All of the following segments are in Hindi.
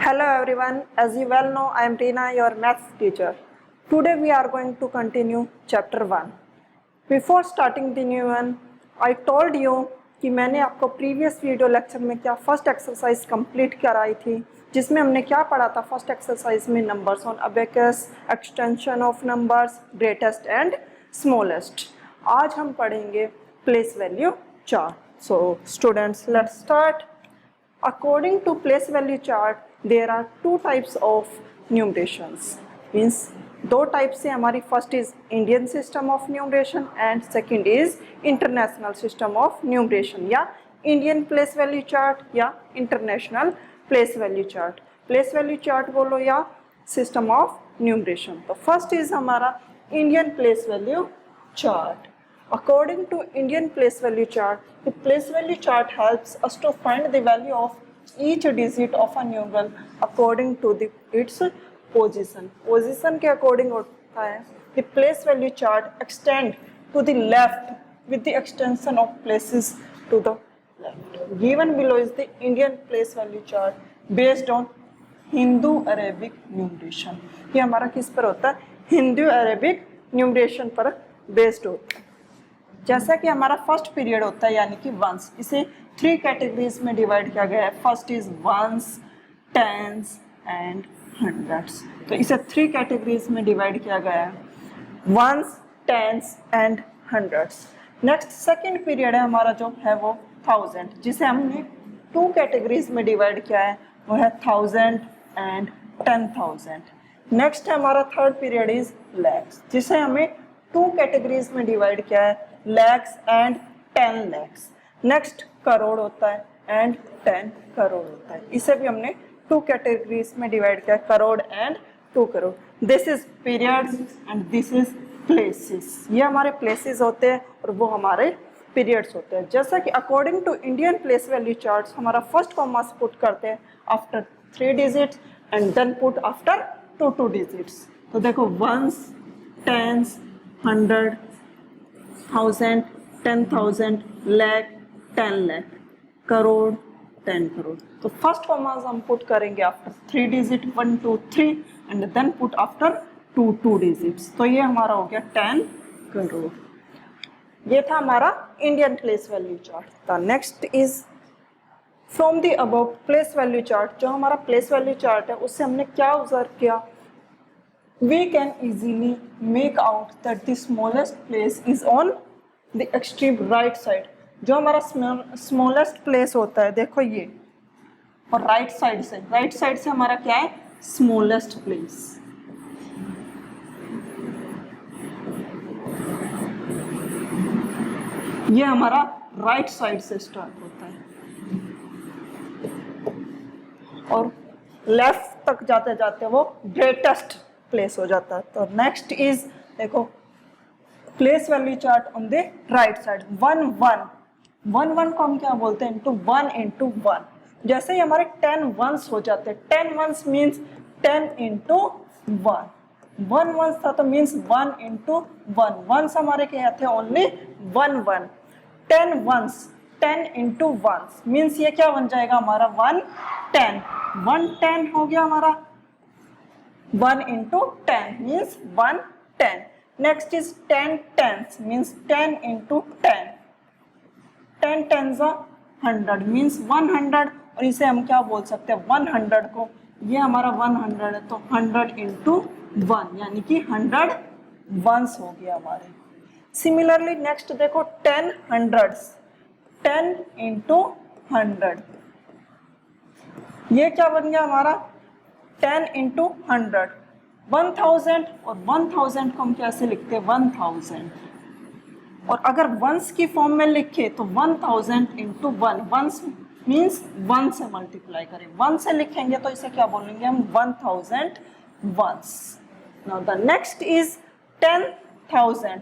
Hello everyone, as you well know, I am Reena, your maths teacher. Today we are going to continue chapter 1. Before starting the new one, I told you कि मैंने आपको प्रीवियस वीडियो लेक्चर में क्या फर्स्ट एक्सरसाइज कंप्लीट कराई थी, जिसमें हमने क्या पढ़ा था फर्स्ट एक्सरसाइज में numbers on abacus, extension of numbers, greatest and smallest. आज हम पढ़ेंगे place value chart. So students, let's start. According to place value chart, there are two types of numerations. Means दो टाइप से हमारी first is Indian system of numeration and second is international system of numeration, या इंडियन प्लेस वैल्यू चार्ट या international place value chart. Place value chart बोलो या सिस्टम ऑफ न्यूमरेशन. तो फर्स्ट इज हमारा Indian place value chart. According to Indian place value chart, the place value chart helps us to find the value of each digit of a numeral according to its position. Position के according होता है. The place value chart extend to the left with the extension of places to the left. Given below is the Indian place value chart based on Hindu-Arabic numeration. ये हमारा किस पर होता है? Hindu-Arabic numeration पर based होता है. जैसा कि हमारा फर्स्ट पीरियड होता है यानी कि वंस, इसे थ्री कैटेगरीज में डिवाइड किया गया है. First is ones, tens and hundreds. तो इसे थ्री कैटेगरीज में डिवाइड किया गया है, ones, tens and hundreds. Next second period है हमारा जो है वो थाउजेंड, जिसे हमने टू कैटेगरीज में डिवाइड किया है, वो है थाउजेंड एंड 10,000. नेक्स्ट है हमारा थर्ड पीरियड इज लैक्स, जिसे हमें टू कैटेगरीज में डिवाइड किया है, lakhs and 10 lakhs. Next crore होता है एंड 10 करोड़ होता है. इसे भी हमने टू कैटेगरीज में डिवाइड किया, crore and 2 crore. This is periods and this is places. ये हमारे प्लेसेस होते हैं और वो हमारे पीरियड्स होते हैं. जैसा कि according to Indian place value charts हमारा फर्स्ट कॉमा पुट करते हैं after 3 digits and then put after 2 digits. तो देखो ones, tens, 100, 1000, 10,000, lakh, 10 lakh, crore, 10 crore. तो फर्स्ट कॉमास हम पुट करेंगे after 3 digit 1 2 3 and then put after 2 digits. तो ये हमारा हो गया 10 करोड़. ये था हमारा Indian place value chart. The next is from the above place value chart. जो हमारा प्लेस वैल्यू चार्ट है उससे हमने क्या ऑब्जर्व किया, we can easily make out that the smallest place is on the extreme right side. जो हमारा smallest place होता है, देखो ये, और right side से हमारा क्या है, smallest place. ये हमारा right side से स्टार्ट होता है और लेफ्ट तक जाते जाते वो ग्रेटेस्ट प्लेस हो जाता है. तो नेक्स्ट इज देखो place value chart on the right side. 1 1 को हम क्या बोलते हैं, इंटू 1 into 1. जैसे ही हमारे 10 ones हो जाते हैं, 10 ones मीन्स 10 into 1. 1 ones था तो मीन्स 1 into 1. वंस हमारे क्या थे, ओनली 1. 10 ones 10 into 1 मीन्स ये क्या बन जाएगा हमारा 110. 110 हो गया हमारा. 1 into 10 means 110. Next is 10 tens means 10 into 10. 10 tens are 100 means 100. और इसे हम क्या बोल सकते हैं, 100 को, ये हमारा 100 है तो 100 into 1 यानी कि 100 वंस हो गया हमारे. सिमिलरली नेक्स्ट देखो 10 hundreds, 10 into 100. ये क्या बन गया हमारा 10 into 100. 1000 और 1000 को हम कैसे लिखते हैं, 1000. और अगर वंस की फॉर्म में लिखे तो 1000 into 1. वंस मीन्स 1 से मल्टीप्लाई करें. 1 से लिखेंगे तो इसे क्या बोलेंगे हम, 1000 ones. Now the next is 10,000.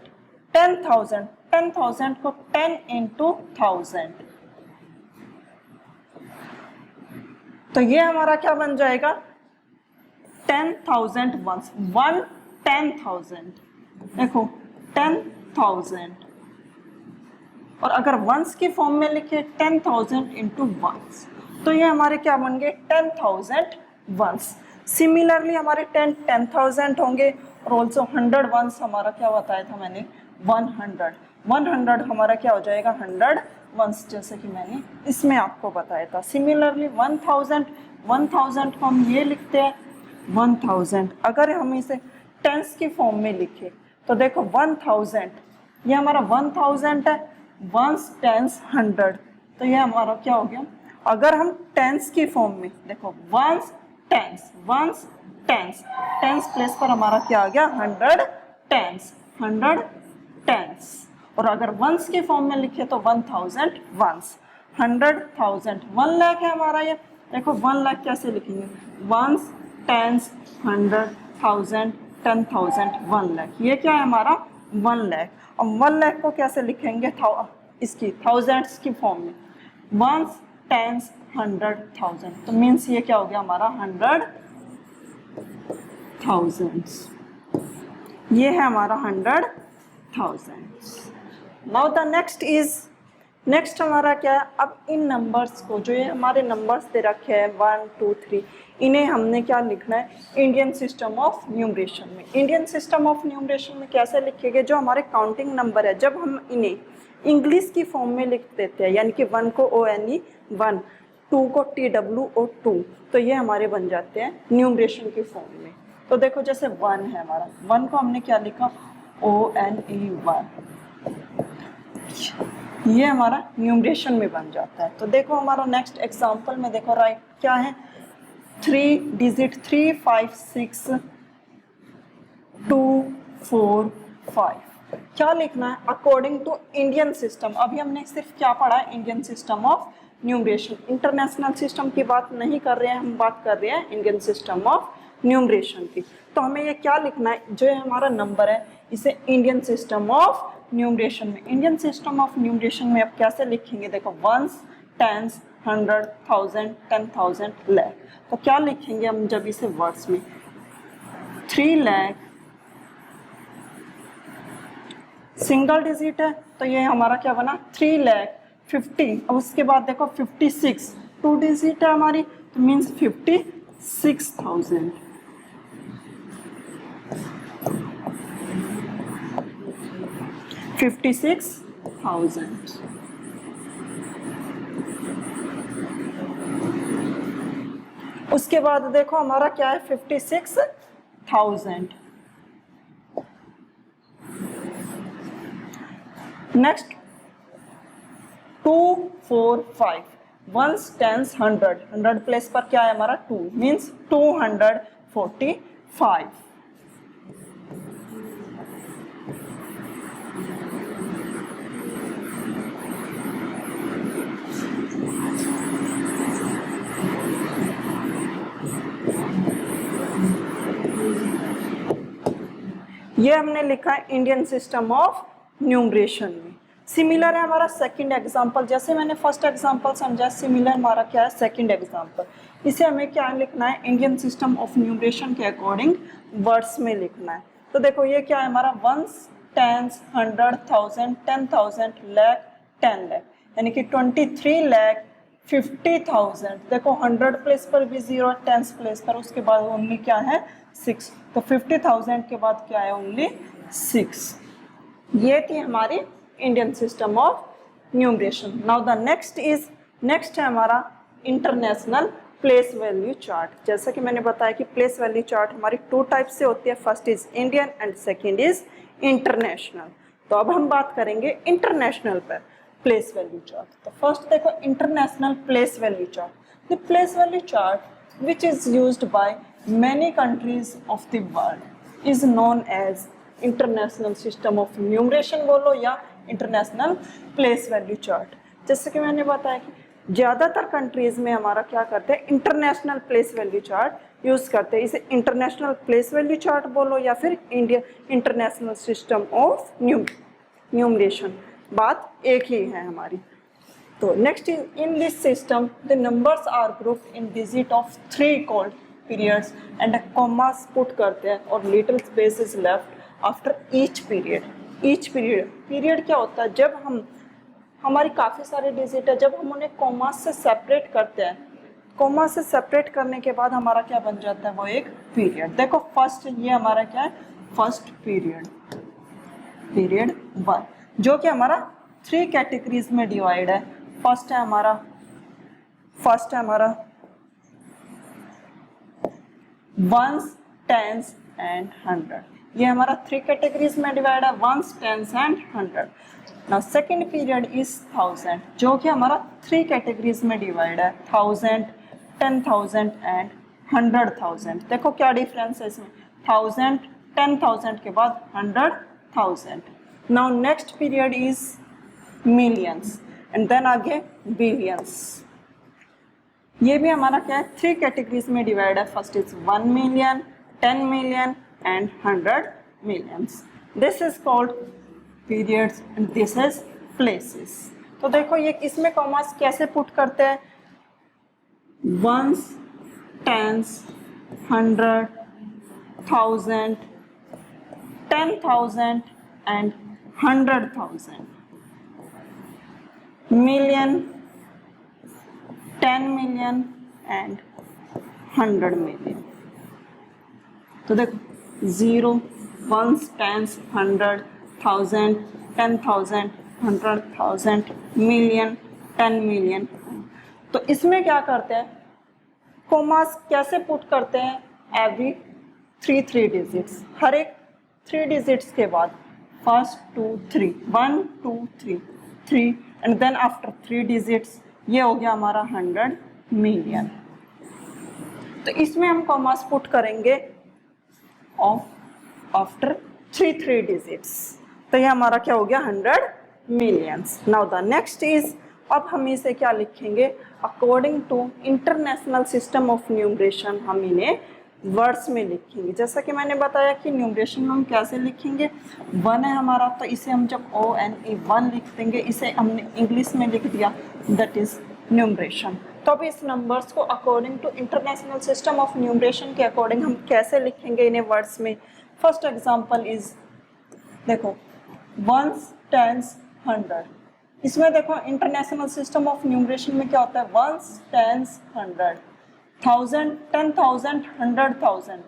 10,000 को 10 into 1000. तो ये हमारा क्या बन जाएगा, 10,000 वंस. 1 10,000. देखो 10,000. और अगर वंस की फॉर्म में लिखे 10,000 into वंस तो ये हमारे क्या बन गए, 10,000 वंस। सिमिलरली हमारे 10,000 होंगे और ऑल्सो 100 वंस हमारा क्या बताया था मैंने 100 हमारा क्या हो जाएगा 100 वंस, जैसे कि मैंने इसमें आपको बताया था। सिमिलरली 1000 को हम ये लिखते हैं 1000। अगर हम इसे टेंस की फॉर्म में लिखें तो देखो 1000 ये हमारा 1000 है, वंस टेंस 100, तो ये हमारा क्या हो गया। अगर हम टेंस की फॉर्म में देखो वंस टेंस टेंस प्लेस पर हमारा क्या आ गया 100 टेंस। और अगर वंस की फॉर्म में लिखे तो 1000 वंस। 100,000 1 लाख है हमारा ये। देखो 1 लाख कैसे लिखेंगे वंस टेंस 100,000 10,000 1 लाख। ये क्या है हमारा 1 लाख। अब 1 लाख को कैसे लिखेंगे इसकी थाउजेंड्स की फॉर्म में वंस टेंस 100,000, तो मीन्स ये क्या हो गया हमारा 100,000। ये है हमारा 100,000। नाउ द नेक्स्ट हमारा क्या है। अब इन नंबर्स को जो ये हमारे नंबर्स दे रखे हैं 1 2 3, इन्हें हमने क्या लिखना है इंडियन सिस्टम ऑफ न्यूमरेशन में। इंडियन सिस्टम ऑफ न्यूमरेशन में कैसे लिखेंगे, जो हमारे काउंटिंग नंबर है जब हम इन्हें इंग्लिश की फॉर्म में लिख देते हैं, यानी कि 1 को ONE 1, 2 को TWO 2, तो ये हमारे बन जाते हैं न्यूमरेशन की फॉर्म में। तो देखो जैसे 1 है हमारा, 1 को हमने क्या लिखा ONE 1, ये हमारा न्यूमरेशन में बन जाता है। तो देखो हमारा नेक्स्ट एग्जांपल में देखो राइट क्या है 3 डिजिट 3 5 6 2 4 5, क्या लिखना है अकॉर्डिंग टू इंडियन सिस्टम। अभी हमने सिर्फ क्या पढ़ा है Indian system of numeration, international system की बात नहीं कर रहे हैं, हम बात कर रहे हैं इंडियन सिस्टम ऑफ न्यूमरेशन की। तो हमें ये क्या लिखना है, जो हमारा नंबर है इसे इंडियन सिस्टम ऑफ न्यूमरेशन में, इंडियन सिस्टम ऑफ न्यूमरेशन में अब कैसे लिखेंगे देखो वंस टेंस 100,000 10,000 लाख। तो क्या लिखेंगे हम जब इसे वर्ड्स में 3 लाख सिंगल डिजिट है, तो ये हमारा क्या बना 3,50,000। अब उसके बाद देखो 56 2 डिजिट है हमारी, तो मीन्स 56,000। उसके बाद देखो हमारा क्या है 56,000। नेक्स्ट 2 4 5 वंस टेंस 100 प्लेस पर क्या है हमारा 2, मीन्स 245। ये हमने लिखा है इंडियन सिस्टम ऑफ न्यूमरेशन में। सिमिलर है हमारा सेकंड एग्जांपल, जैसे मैंने फर्स्ट एग्जांपल समझा, सिमिलर हमारा क्या है सेकंड एग्जांपल। इसे हमें क्या लिखना है इंडियन सिस्टम ऑफ न्यूमरेशन के अकॉर्डिंग वर्ड्स में लिखना है। तो देखो ये क्या है हमारा वंस टेंस 100,000 10,000 लाख 10 लाख, यानी कि 23,50,000। देखो 100 प्लेस पर भी 0 है, टेंस प्लेस पर उसके बाद ओनली क्या है 6, तो 50,000 के बाद क्या है ओनली 6। ये थी हमारी Indian system of numeration. Now the next है हमारा इंटरनेशनल प्लेस वैल्यू चार्ट। जैसा कि मैंने बताया कि प्लेस वैल्यू चार्ट हमारी 2 टाइप से होती है, first is Indian and second is international. तो अब हम बात करेंगे इंटरनेशनल पर प्लेस वैल्यू चार्ट। तो फर्स्ट देखो international place value chart, the place value chart which is used by many countries of the world is known as international system of numeration बोलो या इंटरनेशनल प्लेस वैल्यू चार्ट। जैसे कि मैंने बताया कि ज़्यादातर कंट्रीज़ में हमारा क्या करते हैं international place value chart use करते हैं। इसे इंटरनेशनल प्लेस वैल्यू चार्ट बोलो या फिर India international system of numeration, बात एक ही है हमारी। तो next is in this system the numbers are grouped in digit of 3 called periods and commas put करते हैं और little space is left after each period. Period क्या होता है, जब हम हमारी काफ़ी सारे डिजिट है, जब हम उन्हें कॉमास से सेपरेट करते हैं कोमा से सेपरेट करने के बाद हमारा क्या बन जाता है, वो एक पीरियड। देखो फर्स्ट ये हमारा क्या है, फर्स्ट पीरियड, पीरियड 1, जो कि हमारा 3 कैटेगरीज में डिवाइड है। फर्स्ट है हमारा वंस, टेंस एंड 100। ये हमारा 3 कैटेगरीज में डिवाइड है, ones, tens and 100। Now second period is 1000, जो कि हमारा 3 कैटेगरीज में डिवाइड है, 1000, 10,000 एंड 100,000। देखो क्या डिफरेंस है इसमें, 1000, 10,000 के बाद 100,000। Now next period is millions and then आगे बिलियंस। ये भी हमारा क्या है, 3 कैटेगरीज में डिवाइड है। First is 1 million, 10 million and 100 millions. This is called periods and this is places. तो देखो ये इसमें कॉमास कैसे पुट करते हैं, ones, tens, 100, 1000, 10,000 and 100,000, million, 10 million and 100 million. तो देखो 0, वंस, टेंस, 100, 1000, 10,000, 100,000, मिलियन, 10 मिलियन। तो इसमें क्या करते हैं, कोमास कैसे पुट करते हैं, एवरी 3 डिजिट्स, हर एक 3 डिजिट्स के बाद first 2 3, 1 2 3 3 and then after 3 digits ये हो गया हमारा 100 मिलियन। तो इसमें हम कॉमास पुट करेंगे आफ्टर 3 डिजिट्स। तो ये हमारा क्या हो गया, 100 millions. Now the next is, अब हम इसे क्या लिखेंगे, according to international system of numeration हम इन्हें वर्ड्स में लिखेंगे। जैसा कि मैंने बताया कि न्यूमरेशन में हम कैसे लिखेंगे, 1 है हमारा, तो इसे हम जब ONE 1 लिख देंगे, इसे हमने इंग्लिश में लिख दिया, दैट इज न्यूमरेशन। तो अब इस नंबर्स को according to international system of numeration के अकॉर्डिंग हम कैसे लिखेंगे इन्हें वर्ड्स में। फर्स्ट एग्जांपल इज, देखो वंस, टेंस, 100। इसमें देखो इंटरनेशनल सिस्टम ऑफ न्यूमरेशन में क्या होता है, ones, tens, 100, 1000, 10,000, 100,000,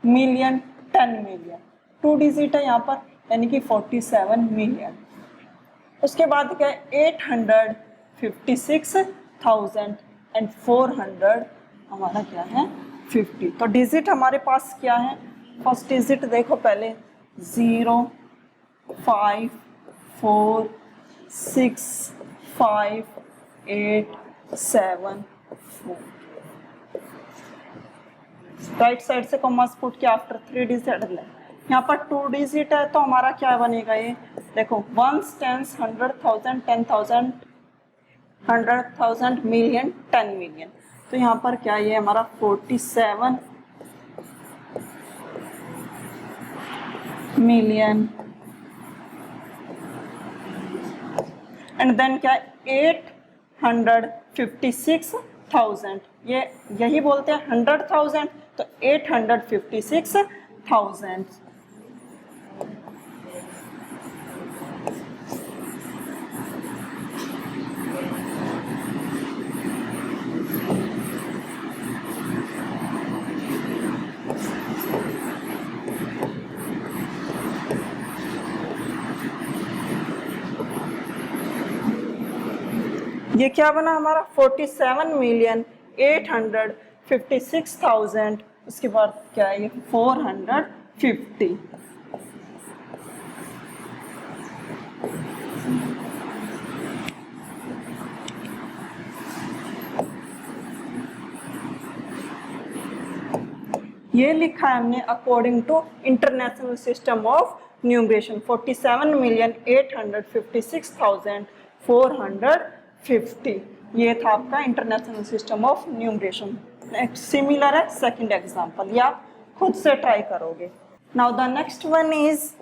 million, 10 million. 2 digit है यहाँ पर, यानी कि 47 मिलियन। उसके बाद क्या है, 856,000 एंड 400 हमारा क्या है, 50। तो डिजिट हमारे पास क्या है, फर्स्ट डिजिट देखो पहले 0 5 4 6 5 8 7 4। राइट साइड से कॉमास पुट के आफ्टर 3 डिजिट ले, यहाँ पर 2 डिजिट है तो हमारा क्या बनेगा, ये देखो वंस, टेंस, 100,000, 10,000, 100,000, मिलियन, 10 मिलियन। तो यहाँ पर क्या ये हमारा 47 मिलियन एंड देन क्या 856,000, ये यही बोलते हैं 100,000, तो 856,000। ये क्या बना हमारा 47,856,000। उसके बाद क्या है, ये 450। ये लिखा है हमने according to international system of numeration, 47,856,450। ये था आपका international system of numeration. Next similar है सेकंड एग्जांपल, या खुद से ट्राई करोगे। Now the next one is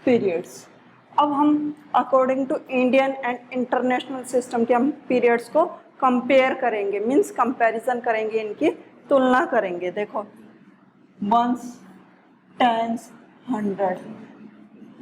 periods. अब हम according to Indian and international system के हम पीरियड्स को कंपेयर करेंगे, मीन्स कंपैरिजन करेंगे, इनकी तुलना करेंगे। देखो वंस, टेंस, 100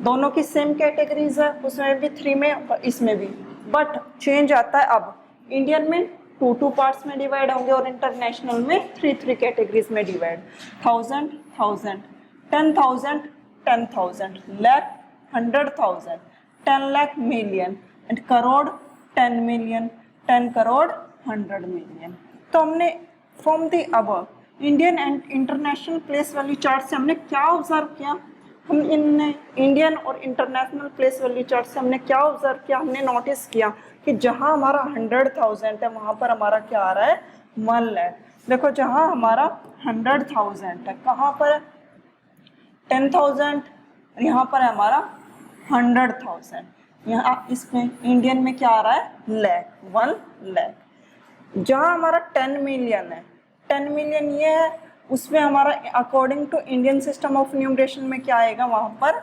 दोनों की सेम कैटेगरीज है, उसमें भी 3 में और इसमें भी, बट चेंज आता है। अब इंडियन में टू पार्ट्स में डिवाइड होंगे और इंटरनेशनल में थ्री कैटेगरीज में divide. 1000 1000, 10,000 10,000, lakh 100,000, 10 lakh million and crore 10 million, 10 crore 100 million। तो हमने from the above Indian and international place value chart से हमने क्या ऑब्जर्व किया, हम इन इंडियन और इंटरनेशनल प्लेस वैल्यू चार्ट से हमने क्या ऑब्जर्व किया, हमने नोटिस किया कि जहां हमारा 100,000 है वहां पर हमारा क्या आ रहा है 1 लाख। देखो जहां हमारा 100,000 है कहाँ पर 10,000, यहाँ पर है हमारा 100,000, यहाँ इसमें इंडियन में क्या आ रहा है लाख 1 लाख। जहाँ हमारा 10 मिलियन है 10 मिलियन ये है उसमें हमारा according to Indian system of numeration में क्या आएगा वहाँ पर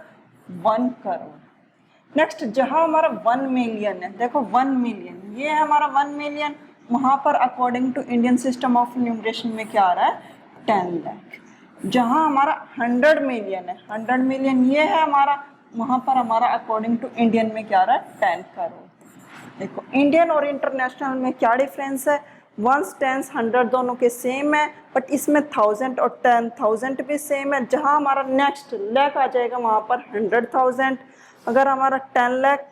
1 करोड़। नेक्स्ट जहाँ हमारा 1 मिलियन है, देखो 1 मिलियन ये है हमारा 1 मिलियन, वहाँ पर according to Indian system of numeration में क्या आ रहा है 10 लाख। जहाँ हमारा 100 मिलियन है 100 मिलियन ये है हमारा, वहाँ पर हमारा अकॉर्डिंग टू इंडियन में क्या आ रहा है 10 करोड़। देखो इंडियन और इंटरनेशनल में क्या डिफरेंस है, 1s 10s 100 दोनों के सेम है, बट इसमें 1000 और 10,000 भी सेम है। जहाँ हमारा नेक्स्ट लाख आ जाएगा वहाँ पर 100,000, अगर हमारा 10 लाख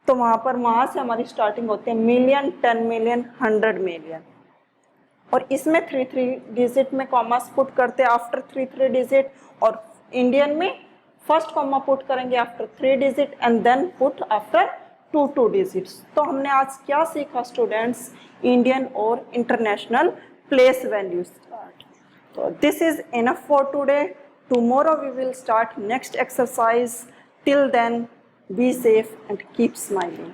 तो वहाँ से हमारी स्टार्टिंग होती है मिलियन, 10 मिलियन, 100 मिलियन। और इसमें 3 डिजिट में कॉमास पुट करते हैं आफ्टर 3 डिजिट, और इंडियन में फर्स्ट कॉमा पुट करेंगे after 3 digit and then put after 2 digits. तो हमने आज क्या सीखा स्टूडेंट्स, इंडियन और इंटरनेशनल प्लेस वैल्यूज। तो this is enough for today, tomorrow we will start next exercise. Till then be safe and keep smiling.